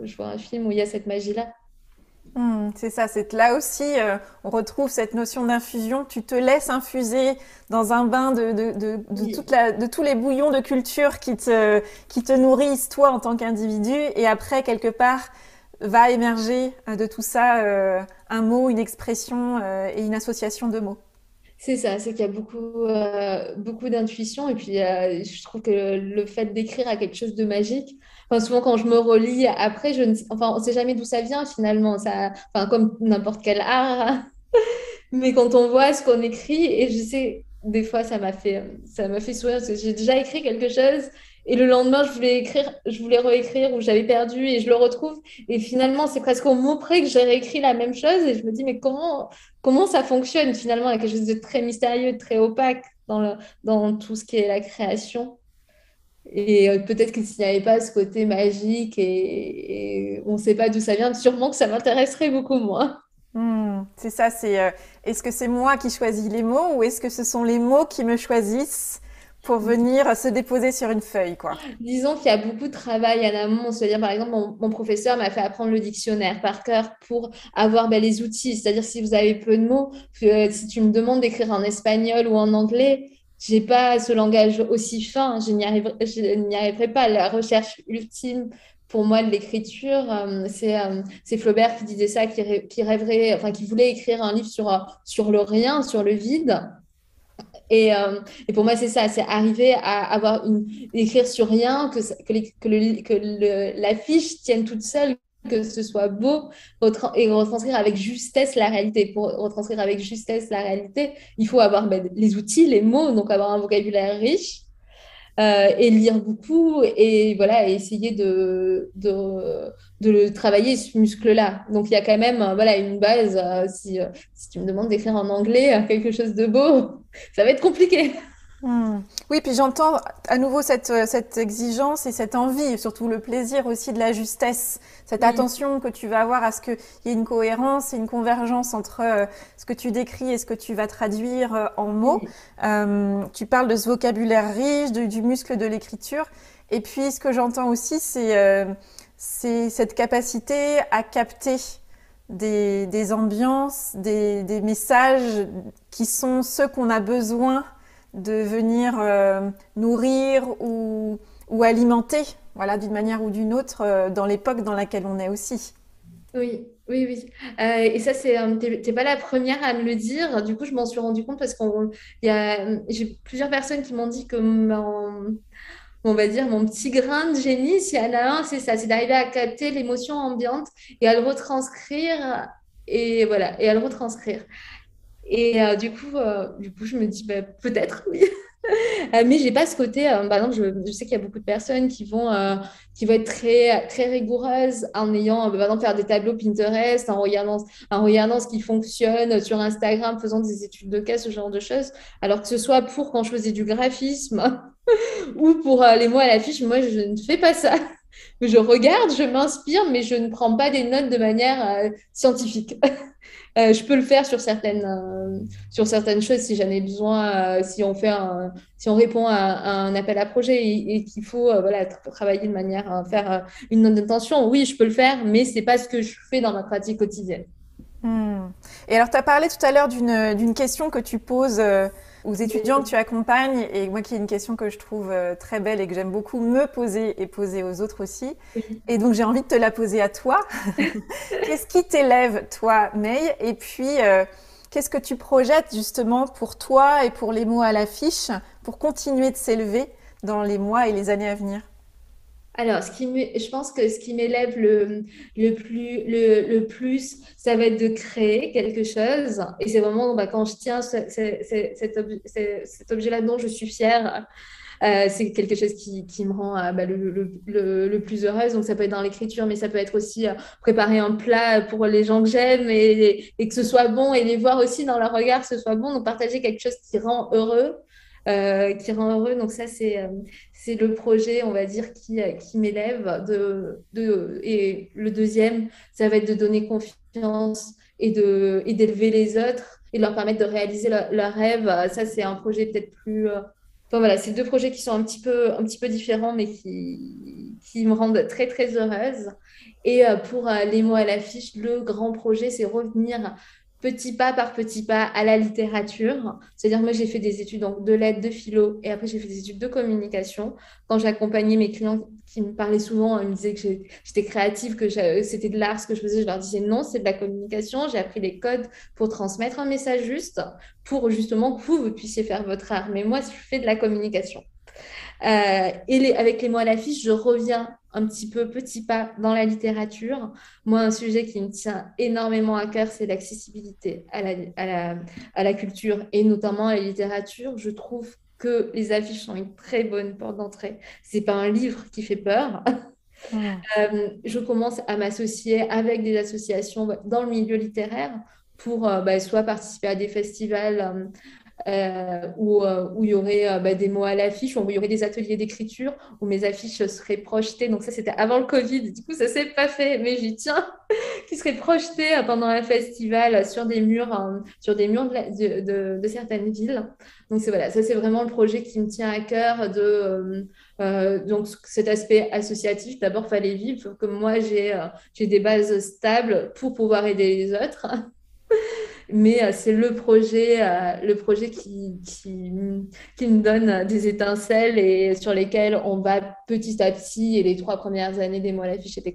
je vois un film où il y a cette magie-là. C'est ça, c'est que là aussi, on retrouve cette notion d'infusion. Tu te laisses infuser dans un bain Oui. de tous les bouillons de culture qui te nourrissent, toi, en tant qu'individu. Et après, quelque part, va émerger de tout ça un mot, une expression et une association de mots. C'est ça, c'est qu'il y a beaucoup d'intuition et puis je trouve que le fait d'écrire a quelque chose de magique. Enfin, souvent quand je me relis après, enfin, on ne sait jamais d'où ça vient finalement, enfin, comme n'importe quel art. Mais quand on voit ce qu'on écrit, et je sais, des fois, ça m'a fait sourire parce que j'ai déjà écrit quelque chose et le lendemain, je voulais réécrire ou j'avais perdu et je le retrouve. Et finalement, c'est presque au mot près que j'ai réécrit la même chose et je me dis, mais comment ça fonctionne finalement? Il y a quelque chose de très mystérieux, de très opaque dans tout ce qui est la création. Et peut-être que s'il n'y avait pas ce côté magique et on ne sait pas d'où ça vient, sûrement que ça m'intéresserait beaucoup moins. C'est ça, c'est est-ce que c'est moi qui choisis les mots ou est-ce que ce sont les mots qui me choisissent pour venir se déposer sur une feuille, quoi. Disons qu'il y a beaucoup de travail en amont. C'est-à-dire, par exemple, mon professeur m'a fait apprendre le dictionnaire par cœur pour avoir les outils. C'est-à-dire, si vous avez peu de mots, si tu me demandes d'écrire en espagnol ou en anglais, j'ai pas ce langage aussi fin. Je n'y arriverai pas. La recherche ultime pour moi de l'écriture, c'est Flaubert qui disait ça, qui rêverait, enfin, qui voulait écrire un livre sur le rien, sur le vide. Et pour moi, c'est ça, c'est arriver à écrire sur rien, l'affiche tienne toute seule, que ce soit beau et retranscrire avec justesse la réalité. Pour retranscrire avec justesse la réalité, il faut avoir les outils, les mots, donc avoir un vocabulaire riche et lire beaucoup et voilà, et essayer de le travailler ce muscle-là. Donc il y a quand même voilà, une base. Si tu me demandes d'écrire en anglais quelque chose de beau, ça va être compliqué. Oui, puis j'entends à nouveau cette exigence et cette envie, et surtout le plaisir aussi de la justesse, cette Mm. attention que tu vas avoir à ce qu'il y ait une cohérence et une convergence entre ce que tu décris et ce que tu vas traduire en mots. Oui, Tu parles de ce vocabulaire riche, du muscle de l'écriture, et puis ce que j'entends aussi, c'est cette capacité à capter des ambiances, des messages qui sont ceux qu'on a besoin de venir nourrir ou alimenter, voilà, d'une manière ou d'une autre, dans l'époque dans laquelle on est aussi. Oui, oui, oui. Et ça, t'es pas la première à me le dire. Du coup, je m'en suis rendu compte parce j'ai plusieurs personnes qui m'ont dit que on va dire, mon petit grain de génie, s'il y en a un, c'est ça, c'est d'arriver à capter l'émotion ambiante et à le retranscrire. Et voilà, et à le retranscrire. Et du coup, je me dis, bah, peut-être, oui. Mais j'ai pas ce côté, par exemple, je sais qu'il y a beaucoup de personnes qui vont être très, très rigoureuses en ayant, par exemple, faire des tableaux Pinterest, en regardant ce qui fonctionne sur Instagram, faisant des études de cas, ce genre de choses. Alors que ce soit pour quand je faisais du graphisme ou pour les mots à l'affiche, moi, je ne fais pas ça. Je regarde, je m'inspire, mais je ne prends pas des notes de manière scientifique. Je peux le faire sur certaines choses si j'en ai besoin, si on répond à un appel à projet et qu'il faut voilà, travailler de manière à faire une note d'intention. Oui, je peux le faire, mais c'est pas ce que je fais dans ma pratique quotidienne. Hmm. Et alors, tu as parlé tout à l'heure d'une question que tu poses aux étudiants que tu accompagnes, et moi qui est une question que je trouve très belle et que j'aime beaucoup me poser et poser aux autres aussi. Oui. Et donc, j'ai envie de te la poser à toi. Qu'est-ce qui t'élève, toi, May? Et puis, qu'est-ce que tu projettes justement pour toi et pour les mots à l'affiche pour continuer de s'élever dans les mois et les années à venir? Alors, je pense que ce qui m'élève le plus, ça va être de créer quelque chose. Et c'est vraiment bah, quand je tiens cet objet-là dont je suis fière. C'est quelque chose qui me rend bah, le plus heureuse. Donc, ça peut être dans l'écriture, mais ça peut être aussi préparer un plat pour les gens que j'aime et que ce soit bon et les voir aussi dans leur regard, que ce soit bon. Donc, partager quelque chose qui rend heureux. Qui rend heureux. Donc, ça, c'est le projet, on va dire, qui m'élève. Et le deuxième, ça va être de donner confiance et d'élever les autres et de leur permettre de réaliser leurs rêves. Ça, c'est un projet peut-être plus. Enfin, voilà, c'est deux projets qui sont un petit peu différents, mais qui me rendent très, très heureuse. Et pour les mots à l'affiche, le grand projet, c'est revenir petit pas par petit pas à la littérature. C'est-à-dire, moi, j'ai fait des études donc, de lettres, de philo, et après, j'ai fait des études de communication. Quand j'accompagnais mes clients qui me parlaient souvent, ils me disaient que j'étais créative, que c'était de l'art ce que je faisais, je leur disais non, c'est de la communication. J'ai appris les codes pour transmettre un message juste pour justement que vous puissiez faire votre art. Mais moi, je fais de la communication. Avec les mots à l'affiche, je reviens un petit peu, petit pas, dans la littérature. Moi, un sujet qui me tient énormément à cœur, c'est l'accessibilité à la culture et notamment à la littérature. Je trouve que les affiches sont une très bonne porte d'entrée. C'est pas un livre qui fait peur. Hmm. Je commence à m'associer avec des associations dans le milieu littéraire pour bah, soit participer à des festivals où il y aurait bah, des mots à l'affiche, où il y aurait des ateliers d'écriture, où mes affiches seraient projetées. Donc ça, c'était avant le Covid. Du coup, ça s'est pas fait, mais j'y tiens. Qui seraient projetées pendant un festival sur des murs de certaines villes. Donc voilà, ça c'est vraiment le projet qui me tient à cœur donc cet aspect associatif. D'abord, il fallait vivre. Comme moi, j'ai des bases stables pour pouvoir aider les autres. Mais c'est le projet qui me donne des étincelles et sur lesquelles on va petit à petit. Et les 3 premières années des mois à l'affiche, c'était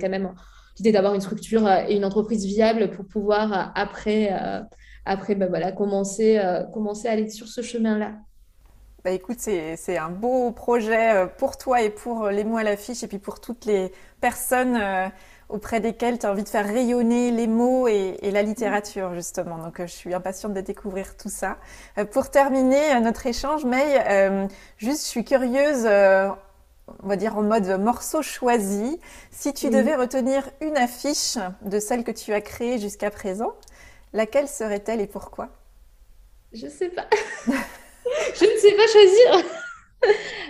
d'avoir une structure et une entreprise viable pour pouvoir après bah, voilà, commencer à aller sur ce chemin-là. Bah écoute, c'est un beau projet pour toi et pour les mots à l'affiche et puis pour toutes les personnes auprès desquelles tu as envie de faire rayonner les mots et la littérature justement. Donc je suis impatiente de découvrir tout ça. Pour terminer notre échange, May, juste je suis curieuse, on va dire en mode morceau choisi. Si tu devais Oui, retenir une affiche de celle que tu as créée jusqu'à présent, laquelle serait-elle et pourquoi? je sais pas. Je ne sais pas choisir.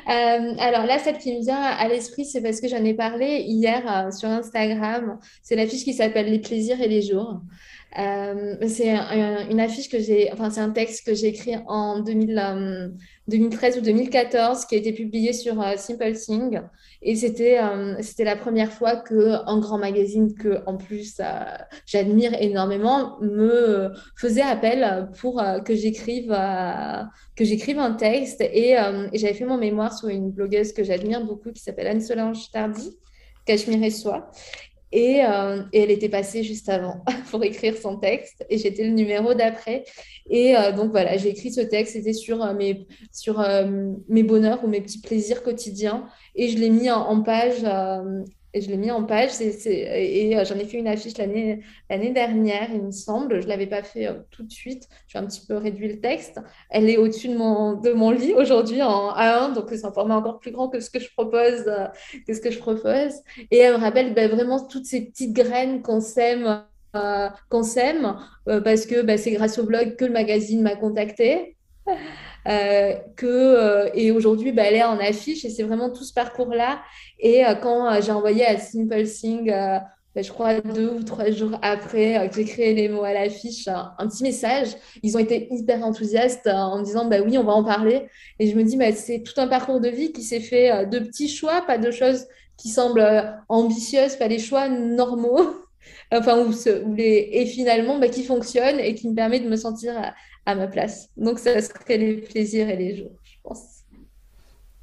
Alors là, celle qui me vient à l'esprit, c'est parce que j'en ai parlé hier sur Instagram. C'est l'affiche qui s'appelle Les plaisirs et les jours. C'est une affiche enfin c'est un texte que j'ai écrit en 2013 ou 2014 qui a été publié sur Simple Thing. Et c'était la première fois qu'un grand magazine que, en plus, j'admire énormément, me faisait appel pour que j'écrive un texte. Et j'avais fait mon mémoire sur une blogueuse que j'admire beaucoup qui s'appelle Anne-Solange Tardy, Cachemire et Soie. et elle était passée juste avant pour écrire son texte et j'étais le numéro d'après. Et donc voilà, j'ai écrit ce texte, c'était sur mes bonheurs ou mes petits plaisirs quotidiens et je l'ai mis en page. Et je l'ai mis en page j'en ai fait une affiche l'année dernière, il me semble. Je ne l'avais pas fait tout de suite. J'ai un petit peu réduit le texte. Elle est au-dessus de mon lit aujourd'hui en A1, donc c'est un format encore plus grand que ce que je propose. Et elle me rappelle vraiment toutes ces petites graines parce que c'est grâce au blog que le magazine m'a contactée. Et aujourd'hui, elle est en affiche et c'est vraiment tout ce parcours-là. Et quand j'ai envoyé à Simple Thing, je crois 2 ou 3 jours après que j'ai créé les mots à l'affiche, un petit message, ils ont été hyper enthousiastes en me disant oui, on va en parler. Et je me dis, c'est tout un parcours de vie qui s'est fait de petits choix, pas de choses qui semblent ambitieuses, pas les choix normaux. Enfin, et finalement qui fonctionnent et qui me permet de me sentir à ma place. Donc, ça serait les plaisirs et les jours, je pense.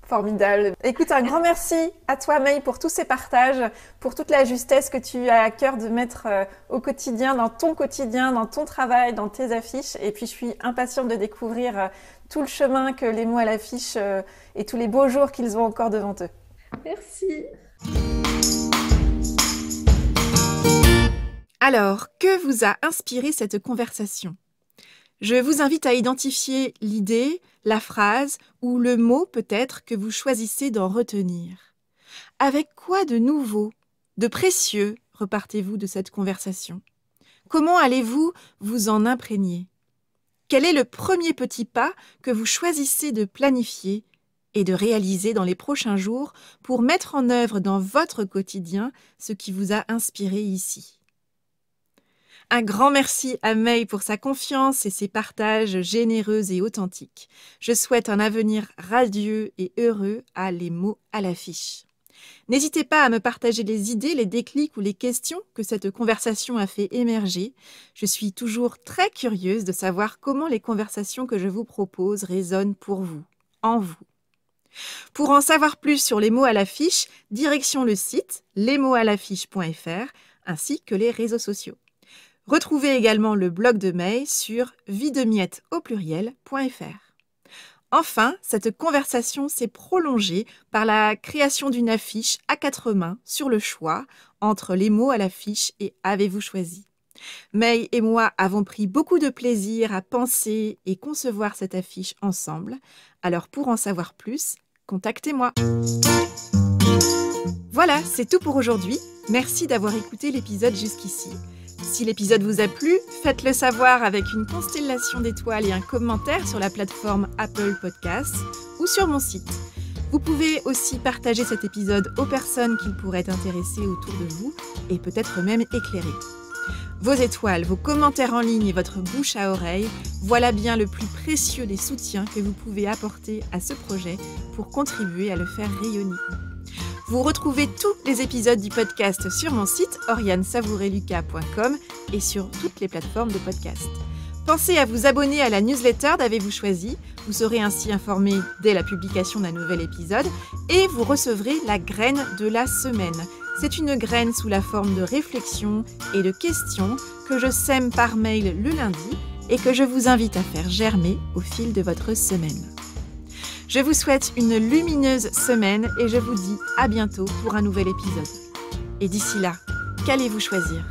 Formidable. Écoute, un grand merci à toi, May, pour tous ces partages, pour toute la justesse que tu as à cœur de mettre au quotidien, dans ton travail, dans tes affiches. Et puis, je suis impatiente de découvrir tout le chemin que les mots à l'affiche et tous les beaux jours qu'ils ont encore devant eux. Merci. Alors, que vous a inspiré cette conversation ? Je vous invite à identifier l'idée, la phrase ou le mot peut-être que vous choisissez d'en retenir. Avec quoi de nouveau, de précieux repartez-vous de cette conversation ? Comment allez-vous vous en imprégner ? Quel est le premier petit pas que vous choisissez de planifier et de réaliser dans les prochains jours pour mettre en œuvre dans votre quotidien ce qui vous a inspiré ici ? Un grand merci à May pour sa confiance et ses partages généreux et authentiques. Je souhaite un avenir radieux et heureux à Les mots à l'affiche. N'hésitez pas à me partager les idées, les déclics ou les questions que cette conversation a fait émerger. Je suis toujours très curieuse de savoir comment les conversations que je vous propose résonnent pour vous, en vous. Pour en savoir plus sur Les mots à l'affiche, direction le site lesmotsàlaffiche.fr ainsi que les réseaux sociaux. Retrouvez également le blog de May sur videmiettes.fr. Enfin, cette conversation s'est prolongée par la création d'une affiche à 4 mains sur le choix entre Les mots à l'affiche et Avez-vous choisi ? May et moi avons pris beaucoup de plaisir à penser et concevoir cette affiche ensemble. Alors pour en savoir plus, contactez-moi. Voilà, c'est tout pour aujourd'hui. Merci d'avoir écouté l'épisode jusqu'ici. Si l'épisode vous a plu, faites-le savoir avec une constellation d'étoiles et un commentaire sur la plateforme Apple Podcasts ou sur mon site. Vous pouvez aussi partager cet épisode aux personnes qu'il pourrait intéresser autour de vous et peut-être même éclairer. Vos étoiles, vos commentaires en ligne et votre bouche à oreille, voilà bien le plus précieux des soutiens que vous pouvez apporter à ce projet pour contribuer à le faire rayonner. Vous retrouvez tous les épisodes du podcast sur mon site oriansavoureluca.com et sur toutes les plateformes de podcast. Pensez à vous abonner à la newsletter d'Avez-vous choisi ? Vous serez ainsi informé dès la publication d'un nouvel épisode et vous recevrez la graine de la semaine. C'est une graine sous la forme de réflexions et de questions que je sème par mail le lundi et que je vous invite à faire germer au fil de votre semaine. Je vous souhaite une lumineuse semaine et je vous dis à bientôt pour un nouvel épisode. Et d'ici là, qu'allez-vous choisir ?